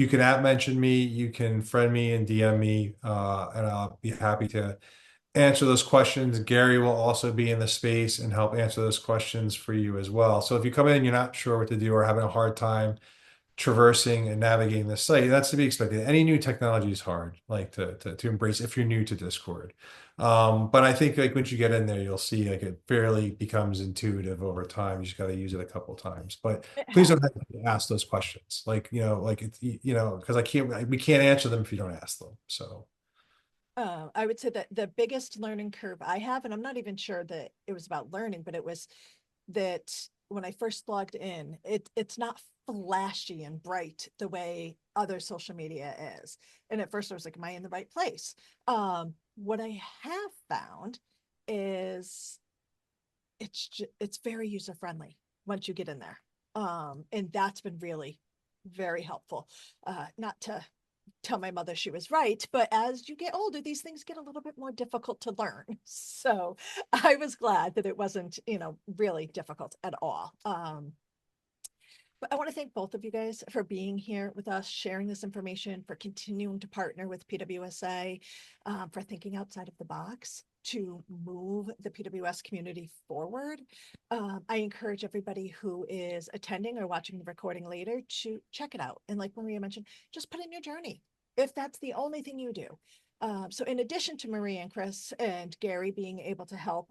can mention me, you can friend me and DM me, and I'll be happy to answer those questions. Gary will also be in the space and help answer those questions for you as well. So if you come in and you're not sure what to do or having a hard time traversing and navigating the site, that's to be expected. Any new technology is hard, like to embrace if you're new to Discord. But I think like once you get in there, you'll see like it fairly becomes intuitive over time. You just got to use it a couple of times. But please don't hesitate to ask those questions. Like, it's, because we can't answer them if you don't ask them. So. I would say that the biggest learning curve I have, and I'm not even sure that it was about learning, but it was that when I first logged in, it's not flashy and bright the way other social media is. And at first I was like, am I in the right place? What I have found is it's very user friendly once you get in there. And that's been really very helpful. Not to tell my mother she was right, but as you get older, these things get a little bit more difficult to learn. So I was glad that it wasn't, really difficult at all. But I want to thank both of you guys for being here with us, sharing this information, for continuing to partner with PWSA, for thinking outside of the box to move the PWS community forward. I encourage everybody who is attending or watching the recording later to check it out. And like Maria mentioned, just put in your journey if that's the only thing you do. So in addition to Maria and Chris and Gary being able to help,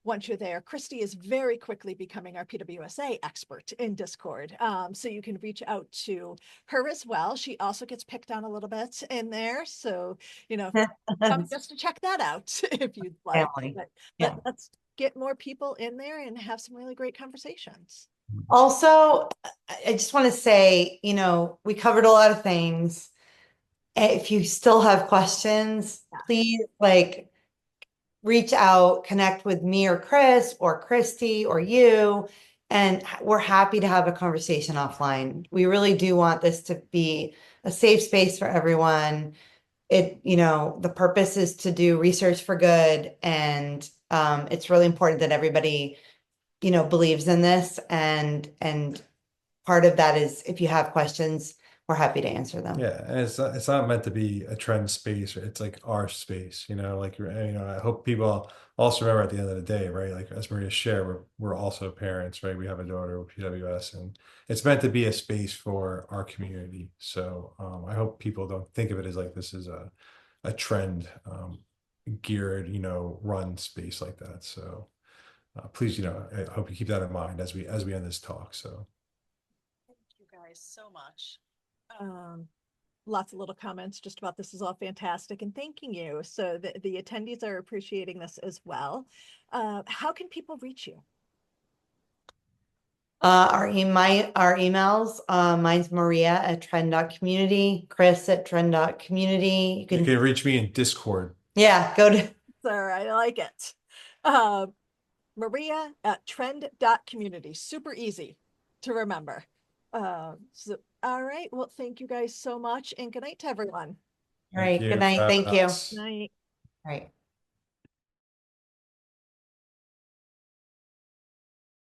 once you're there, Christy is very quickly becoming our PWSA expert in Discord. So you can reach out to her as well. She also gets picked on a little bit in there. So, come just to check that out if you'd like. Family. But Yeah. let's get more people in there and have some really great conversations. Also, I just want to say, we covered a lot of things. If you still have questions, please reach out, connect with me or Chris or Christy or you, and we're happy to have a conversation offline. We really do want this to be a safe space for everyone. The purpose is to do research for good, and it's really important that everybody, believes in this, and part of that is if you have questions, we're happy to answer them. Yeah, and it's not meant to be a trend space. It's like our space, I hope people also remember at the end of the day, right? Like as Maria shared, we're also parents, right? We have a daughter with PWS, and it's meant to be a space for our community. So I hope people don't think of it as like this is a trend geared, run space like that. So please, I hope you keep that in mind as we end this talk. So Thank you guys so much. Lots of little comments just about this is all fantastic and thanking you. So the attendees are appreciating this as well. How can people reach you? Our emails, mine's Maria@trend.community, Chris@trend.community. you can reach me in Discord. Yeah, go to. Sir, I like it. Maria@trend.community. Super easy to remember. All right. Well, thank you guys so much, and good night to everyone. All right. Good night. for Thank having you. us. Night. All right.